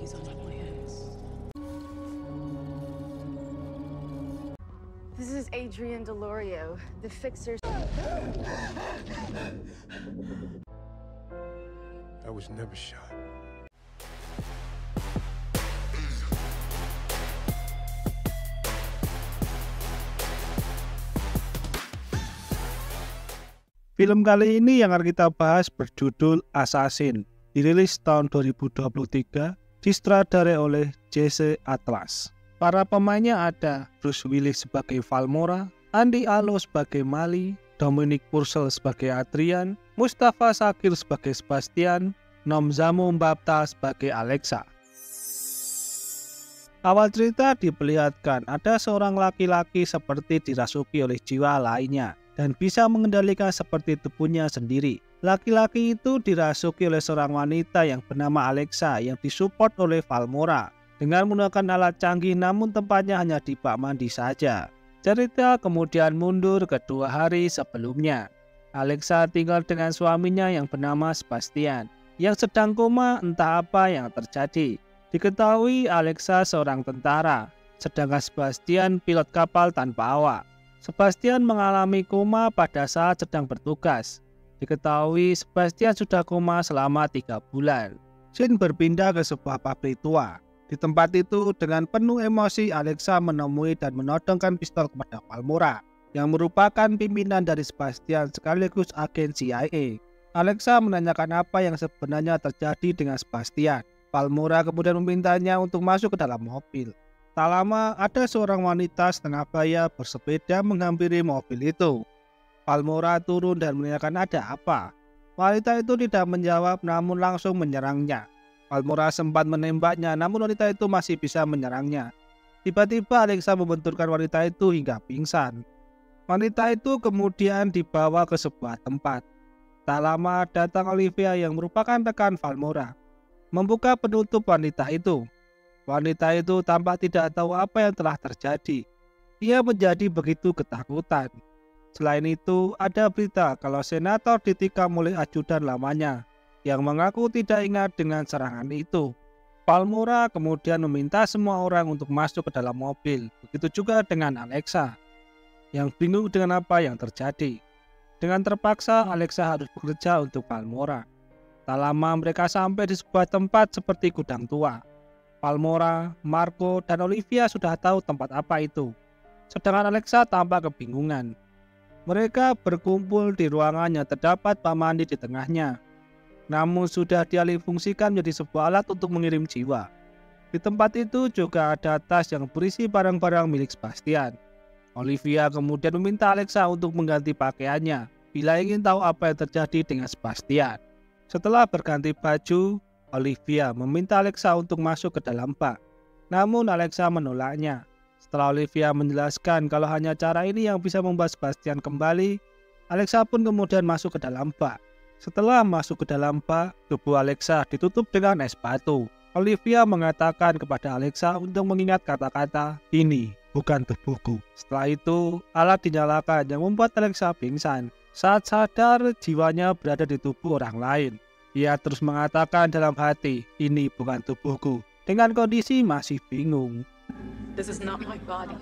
This is Adrian Delorio, the fixer. I was never shot. Film kali ini yang akan kita bahas berjudul Assassin, dirilis tahun 2023, disutradarai oleh Jesse Atlas. Para pemainnya ada Bruce Willis sebagai Valmora, Andy Alo sebagai Mali, Dominic Purcell sebagai Adrian, Mustafa Shakir sebagai Sebastian, Nomzamo Mbapta sebagai Alexa. Awal cerita diperlihatkan ada seorang laki-laki seperti dirasuki oleh jiwa lainnya dan bisa mengendalikan seperti tubuhnya sendiri. Laki-laki itu dirasuki oleh seorang wanita yang bernama Alexa yang disupport oleh Valmora dengan menggunakan alat canggih, namun tempatnya hanya di bak mandi saja. Cerita kemudian mundur ke 2 hari sebelumnya. Alexa tinggal dengan suaminya yang bernama Sebastian yang sedang koma, entah apa yang terjadi. Diketahui Alexa seorang tentara, sedangkan Sebastian pilot kapal tanpa awak. Sebastian mengalami koma pada saat sedang bertugas. Diketahui Sebastian sudah koma selama 3 bulan. Scene berpindah ke sebuah pabrik tua. Di tempat itu dengan penuh emosi Alexa menemui dan menodongkan pistol kepada Valmora yang merupakan pimpinan dari Sebastian sekaligus agen CIA. Alexa menanyakan apa yang sebenarnya terjadi dengan Sebastian. Valmora kemudian memintanya untuk masuk ke dalam mobil. Tak lama ada seorang wanita setengah baya bersepeda menghampiri mobil itu. Valmora turun dan menanyakan ada apa. Wanita itu tidak menjawab namun langsung menyerangnya. Valmora sempat menembaknya namun wanita itu masih bisa menyerangnya. Tiba-tiba Alexa membenturkan wanita itu hingga pingsan. Wanita itu kemudian dibawa ke sebuah tempat. Tak lama datang Olivia yang merupakan rekan Valmora, membuka penutup wanita itu. Wanita itu tampak tidak tahu apa yang telah terjadi. Ia menjadi begitu ketakutan. Selain itu, ada berita kalau senator ditikam oleh ajudan lamanya yang mengaku tidak ingat dengan serangan itu. Valmora kemudian meminta semua orang untuk masuk ke dalam mobil. Begitu juga dengan Alexa yang bingung dengan apa yang terjadi. Dengan terpaksa, Alexa harus bekerja untuk Valmora. Tak lama mereka sampai di sebuah tempat seperti gudang tua. Valmora, Marco, dan Olivia sudah tahu tempat apa itu. Sedangkan Alexa tampak kebingungan. Mereka berkumpul di ruangan yang terdapat bak mandi di tengahnya. Namun sudah dialihfungsikan menjadi sebuah alat untuk mengirim jiwa. Di tempat itu juga ada tas yang berisi barang-barang milik Sebastian. Olivia kemudian meminta Alexa untuk mengganti pakaiannya bila ingin tahu apa yang terjadi dengan Sebastian. Setelah berganti baju, Olivia meminta Alexa untuk masuk ke dalam bak. Namun Alexa menolaknya. Setelah Olivia menjelaskan kalau hanya cara ini yang bisa membuat Sebastian kembali, Alexa pun kemudian masuk ke dalam bak. Setelah masuk ke dalam bak, tubuh Alexa ditutup dengan es batu. Olivia mengatakan kepada Alexa untuk mengingat kata-kata, "Ini bukan tubuhku." Setelah itu, alat dinyalakan yang membuat Alexa pingsan. Saat sadar, jiwanya berada di tubuh orang lain. Ia terus mengatakan dalam hati, "Ini bukan tubuhku," dengan kondisi masih bingung. This is not my body.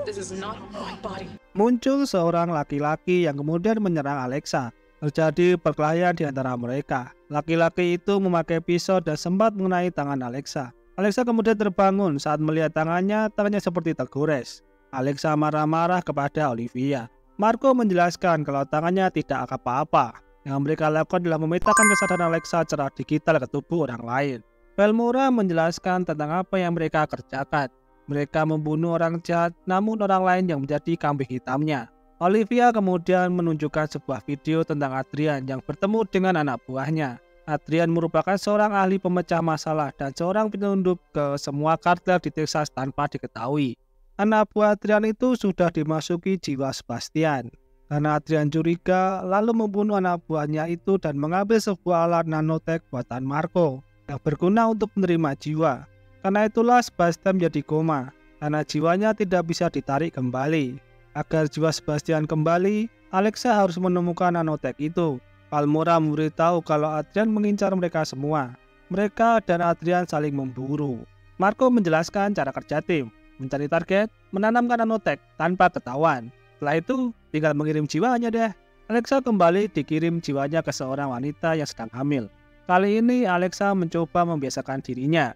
This is not my body. Muncul seorang laki-laki yang kemudian menyerang Alexa. Terjadi perkelahian di antara mereka. Laki-laki itu memakai pisau dan sempat mengenai tangan Alexa. Alexa kemudian terbangun saat melihat tangannya seperti tergores. Alexa marah-marah kepada Olivia. Marco menjelaskan kalau tangannya tidak apa-apa. Yang mereka lakukan adalah memetakan kesadaran Alexa secara digital ke tubuh orang lain. Valmora menjelaskan tentang apa yang mereka kerjakan. Mereka membunuh orang jahat, namun orang lain yang menjadi kambing hitamnya. Olivia kemudian menunjukkan sebuah video tentang Adrian yang bertemu dengan anak buahnya. Adrian merupakan seorang ahli pemecah masalah dan seorang penyelundup ke semua kartel di Texas tanpa diketahui. Anak buah Adrian itu sudah dimasuki jiwa Sebastian. Karena Adrian curiga, lalu membunuh anak buahnya itu dan mengambil sebuah alat nanotech buatan Marco yang berguna untuk menerima jiwa. Karena itulah Sebastian menjadi koma, karena jiwanya tidak bisa ditarik kembali. Agar jiwa Sebastian kembali, Alexa harus menemukan nanotech itu. Valmora memberitahu kalau Adrian mengincar mereka semua. Mereka dan Adrian saling memburu. Marco menjelaskan cara kerja tim, mencari target, menanamkan nanotek tanpa ketahuan. Setelah itu, tinggal mengirim jiwanya deh. Alexa kembali dikirim jiwanya ke seorang wanita yang sedang hamil. Kali ini Alexa mencoba membiasakan dirinya.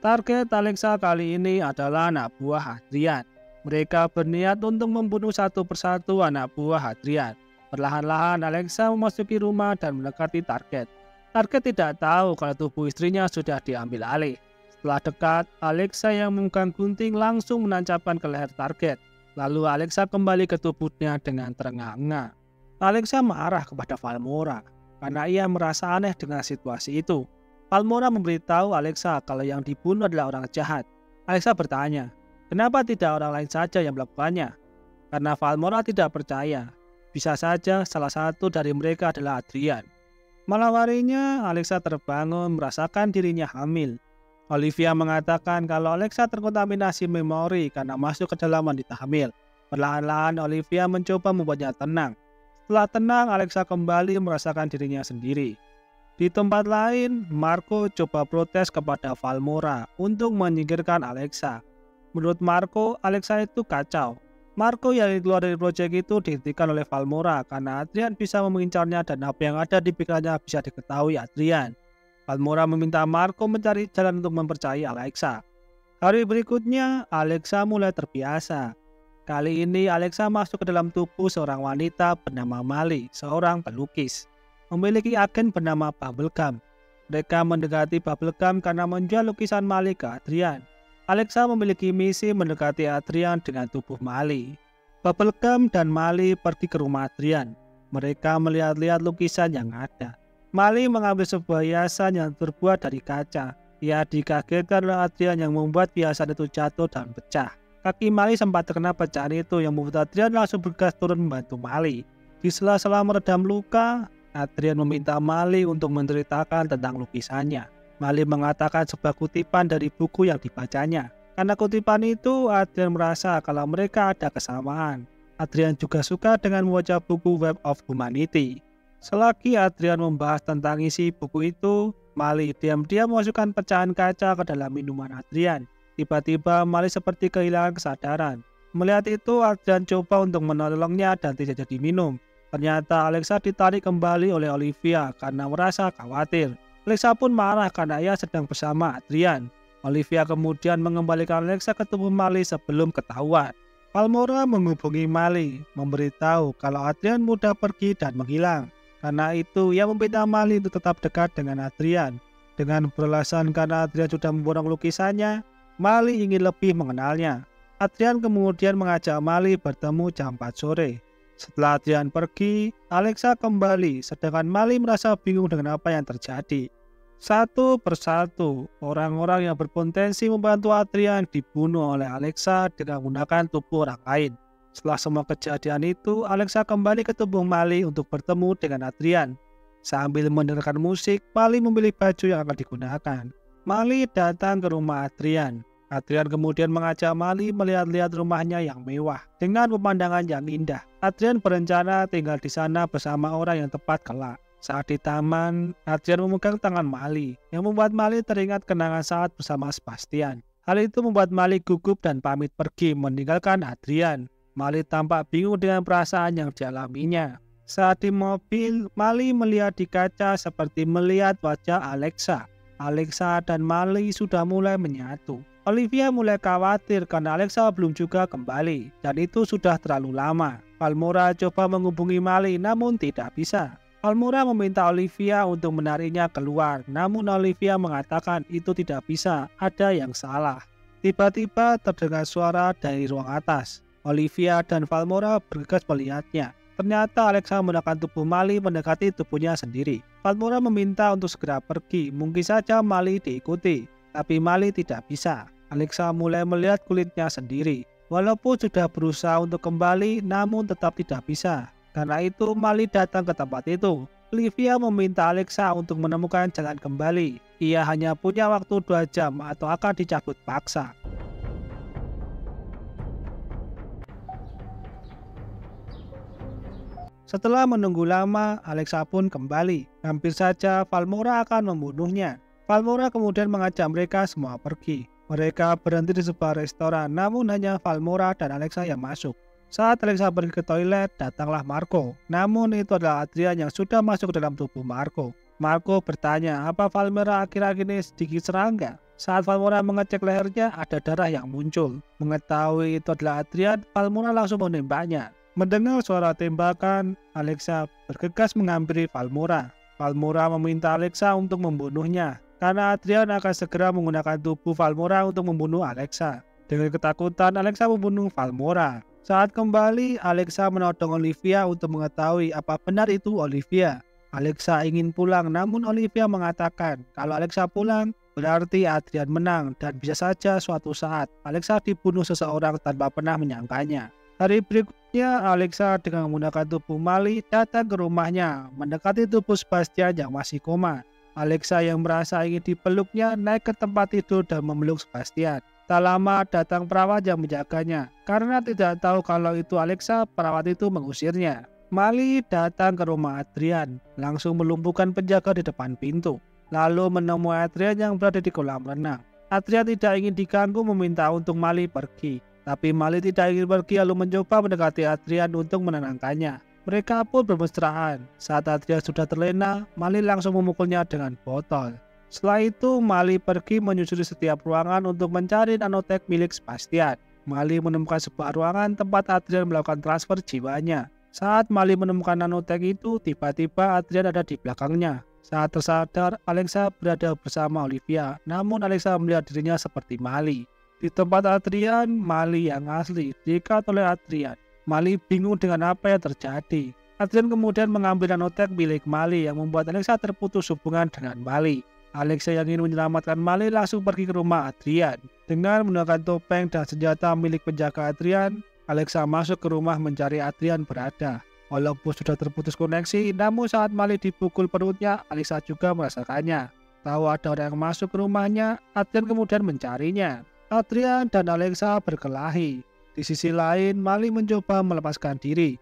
Target Alexa kali ini adalah anak buah Adrian. Mereka berniat untuk membunuh satu persatu anak buah Adrian. Perlahan-lahan Alexa memasuki rumah dan mendekati target. Target tidak tahu kalau tubuh istrinya sudah diambil alih. Setelah dekat, Alexa yang memegang gunting langsung menancapkan ke leher target. Lalu Alexa kembali ke tubuhnya dengan terengah-engah. Alexa marah kepada Valmora karena ia merasa aneh dengan situasi itu. Valmora memberitahu Alexa kalau yang dibunuh adalah orang jahat. Alexa bertanya, kenapa tidak orang lain saja yang melakukannya? Karena Valmora tidak percaya. Bisa saja salah satu dari mereka adalah Adrian. Malam harinya, Alexa terbangun merasakan dirinya hamil. Olivia mengatakan kalau Alexa terkontaminasi memori karena masuk ke dalam wanita hamil. Perlahan-lahan Olivia mencoba membuatnya tenang. Setelah tenang, Alexa kembali merasakan dirinya sendiri. Di tempat lain, Marco coba protes kepada Valmora untuk menyingkirkan Alexa. Menurut Marco, Alexa itu kacau. Marco yang keluar dari proyek itu dihentikan oleh Valmora karena Adrian bisa mengincarnya dan apa yang ada di pikirannya bisa diketahui Adrian. Valmora meminta Marco mencari jalan untuk mempercayai Alexa. Hari berikutnya, Alexa mulai terbiasa. Kali ini Alexa masuk ke dalam tubuh seorang wanita bernama Mali, seorang pelukis. Memiliki agen bernama Bubblegum. Mereka mendekati Bubblegum karena menjual lukisan Mali ke Adrian. Alexa memiliki misi mendekati Adrian dengan tubuh Mali. Bubblegum dan Mali pergi ke rumah Adrian. Mereka melihat-lihat lukisan yang ada. Mali mengambil sebuah hiasan yang terbuat dari kaca. Ia dikagetkan oleh Adrian yang membuat hiasan itu jatuh dan pecah. Kaki Mali sempat terkena pecahan itu yang membuat Adrian langsung bergegas turun membantu Mali. Di sela-sela meredam luka, Adrian meminta Mali untuk menceritakan tentang lukisannya. Mali mengatakan sebuah kutipan dari buku yang dibacanya. Karena kutipan itu, Adrian merasa kalau mereka ada kesamaan. Adrian juga suka dengan membaca buku Web of Humanity. Selagi Adrian membahas tentang isi buku itu, Mali diam-diam memasukkan pecahan kaca ke dalam minuman Adrian. Tiba-tiba Mali seperti kehilangan kesadaran. Melihat itu, Adrian coba untuk menolongnya dan tidak jadi minum. Ternyata Alexa ditarik kembali oleh Olivia karena merasa khawatir. Alexa pun marah karena ia sedang bersama Adrian. Olivia kemudian mengembalikan Alexa ke tubuh Mali sebelum ketahuan. Valmora menghubungi Mali, memberitahu kalau Adrian mudah pergi dan menghilang. Karena itu, ia meminta Mali untuk tetap dekat dengan Adrian. Dengan beralasan karena Adrian sudah memborong lukisannya, Mali ingin lebih mengenalnya. Adrian kemudian mengajak Mali bertemu jam 4 sore. Setelah Adrian pergi, Alexa kembali, sedangkan Mali merasa bingung dengan apa yang terjadi. Satu persatu, orang-orang yang berpotensi membantu Adrian dibunuh oleh Alexa dengan menggunakan tubuh orang lain. Setelah semua kejadian itu, Alexa kembali ke tubuh Mali untuk bertemu dengan Adrian. Sambil mendengarkan musik, Mali memilih baju yang akan digunakan. Mali datang ke rumah Adrian. Adrian kemudian mengajak Mali melihat-lihat rumahnya yang mewah dengan pemandangan yang indah. Adrian berencana tinggal di sana bersama orang yang tepat kelak. Saat di taman, Adrian memegang tangan Mali, yang membuat Mali teringat kenangan saat bersama Sebastian. Hal itu membuat Mali gugup dan pamit pergi meninggalkan Adrian. Mali tampak bingung dengan perasaan yang dialaminya. Saat di mobil, Mali melihat di kaca seperti melihat wajah Alexa. Alexa dan Mali sudah mulai menyatu. Olivia mulai khawatir karena Alexa belum juga kembali, dan itu sudah terlalu lama. Valmora coba menghubungi Mali namun tidak bisa. Valmora meminta Olivia untuk menariknya keluar, namun Olivia mengatakan itu tidak bisa, ada yang salah. Tiba-tiba terdengar suara dari ruang atas. Olivia dan Valmora bergegas melihatnya. Ternyata Alexa menggunakan tubuh Mali mendekati tubuhnya sendiri. Valmora meminta untuk segera pergi, mungkin saja Mali diikuti, tapi Mali tidak bisa. Alexa mulai melihat kulitnya sendiri. Walaupun sudah berusaha untuk kembali, namun tetap tidak bisa. Karena itu Mali datang ke tempat itu. Olivia meminta Alexa untuk menemukan jalan kembali. Ia hanya punya waktu 2 jam atau akan dicabut paksa. Setelah menunggu lama, Alexa pun kembali. Hampir saja Valmora akan membunuhnya. Valmora kemudian mengajak mereka semua pergi. Mereka berhenti di sebuah restoran, namun hanya Valmora dan Alexa yang masuk. Saat Alexa pergi ke toilet, datanglah Marco. Namun itu adalah Adrian yang sudah masuk ke dalam tubuh Marco. Marco bertanya, apa Valmora akhir-akhir ini sedikit serangga? Saat Valmora mengecek lehernya, ada darah yang muncul. Mengetahui itu adalah Adrian, Valmora langsung menembaknya. Mendengar suara tembakan, Alexa bergegas menghampiri Valmora. Valmora meminta Alexa untuk membunuhnya, karena Adrian akan segera menggunakan tubuh Valmora untuk membunuh Alexa. Dengan ketakutan, Alexa membunuh Valmora. Saat kembali, Alexa menodong Olivia untuk mengetahui apa benar itu Olivia. Alexa ingin pulang, namun Olivia mengatakan kalau Alexa pulang, berarti Adrian menang dan bisa saja suatu saat Alexa dibunuh seseorang tanpa pernah menyangkanya. Hari berikutnya, Alexa dengan menggunakan tubuh Mali datang ke rumahnya, mendekati tubuh Sebastian yang masih koma. Alexa yang merasa ingin dipeluknya naik ke tempat tidur dan memeluk Sebastian. Tak lama datang perawat yang menjaganya. Karena tidak tahu kalau itu Alexa, perawat itu mengusirnya. Mali datang ke rumah Adrian, langsung melumpuhkan penjaga di depan pintu. Lalu menemui Adrian yang berada di kolam renang. Adrian tidak ingin diganggu, meminta untuk Mali pergi. Tapi Mali tidak ingin pergi, lalu mencoba mendekati Adrian untuk menenangkannya. Mereka pun bermesraan. Saat Adrian sudah terlena, Mali langsung memukulnya dengan botol. Setelah itu, Mali pergi menyusuri setiap ruangan untuk mencari nanotek milik Sebastian. Mali menemukan sebuah ruangan tempat Adrian melakukan transfer jiwanya. Saat Mali menemukan nanotek itu, tiba-tiba Adrian ada di belakangnya. Saat tersadar, Alexa berada bersama Olivia, namun Alexa melihat dirinya seperti Mali. Di tempat Adrian, Mali yang asli diikat oleh Adrian. Mali bingung dengan apa yang terjadi. Adrian kemudian mengambil nanotek milik Mali yang membuat Alexa terputus hubungan dengan Mali. Alexa yang ingin menyelamatkan Mali langsung pergi ke rumah Adrian. Dengan menggunakan topeng dan senjata milik penjaga Adrian, Alexa masuk ke rumah mencari Adrian berada. Walaupun sudah terputus koneksi, namun saat Mali dipukul perutnya, Alexa juga merasakannya. Tahu ada orang yang masuk ke rumahnya, Adrian kemudian mencarinya. Adrian dan Alexa berkelahi. Di sisi lain, Mali mencoba melepaskan diri.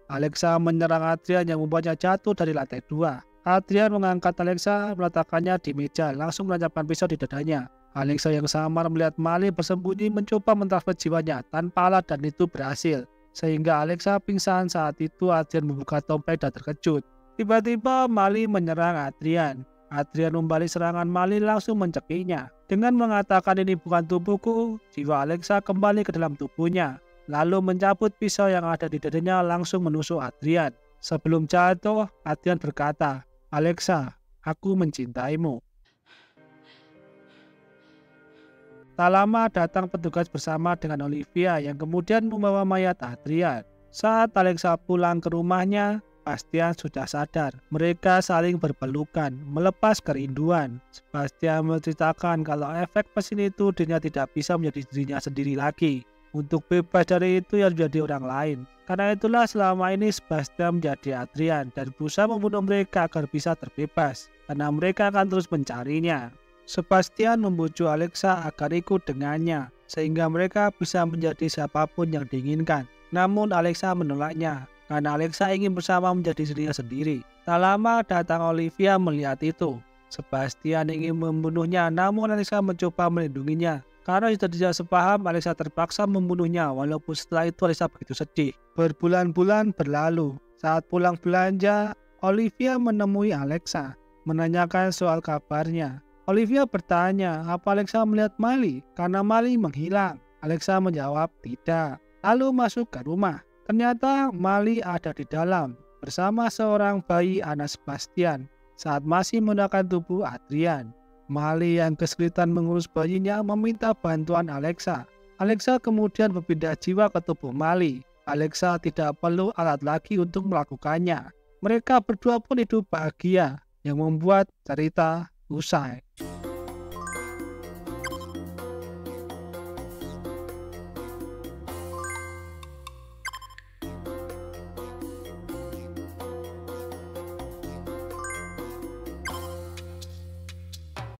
Alexa menyerang Adrian yang membuatnya jatuh dari lantai 2. Adrian mengangkat Alexa, meletakkannya di meja, langsung menancapkan pisau di dadanya. Alexa yang samar melihat Mali bersembunyi mencoba mentransfer jiwanya tanpa alat dan itu berhasil. Sehingga Alexa pingsan. Saat itu Adrian membuka topeng dan terkejut. Tiba-tiba Mali menyerang Adrian. Adrian membalik serangan Mali langsung mencekinya. Dengan mengatakan ini bukan tubuhku, jiwa Alexa kembali ke dalam tubuhnya. Lalu mencabut pisau yang ada di dadanya langsung menusuk Adrian. Sebelum jatuh, Adrian berkata, "Alexa, aku mencintaimu." Tak lama datang petugas bersama dengan Olivia yang kemudian membawa mayat Adrian. Saat Alexa pulang ke rumahnya, Sebastian sudah sadar. Mereka saling berpelukan, melepas kerinduan. Sebastian menceritakan kalau efek mesin itu dirinya tidak bisa menjadi dirinya sendiri lagi. Untuk bebas dari itu yang menjadi orang lain. Karena itulah selama ini Sebastian menjadi Adrian dan berusaha membunuh mereka agar bisa terbebas. Karena mereka akan terus mencarinya. Sebastian membujuk Alexa agar ikut dengannya, sehingga mereka bisa menjadi siapapun yang diinginkan. Namun Alexa menolaknya, karena Alexa ingin bersama menjadi dirinya sendiri. Tak lama datang Olivia melihat itu. Sebastian ingin membunuhnya, namun Alexa mencoba melindunginya. Karena sudah tidak sepaham, Alexa terpaksa membunuhnya, walaupun setelah itu Alexa begitu sedih. Berbulan-bulan berlalu. Saat pulang belanja, Olivia menemui Alexa, menanyakan soal kabarnya. Olivia bertanya, apa Alexa melihat Mali? Karena Mali menghilang. Alexa menjawab, tidak. Lalu masuk ke rumah. Ternyata Mali ada di dalam, bersama seorang bayi anak Sebastian, saat masih menggunakan tubuh Adrian. Mali yang kesulitan mengurus bayinya meminta bantuan Alexa. Alexa kemudian berpindah jiwa ke tubuh Mali. Alexa tidak perlu alat lagi untuk melakukannya. Mereka berdua pun hidup bahagia, yang membuat cerita usai.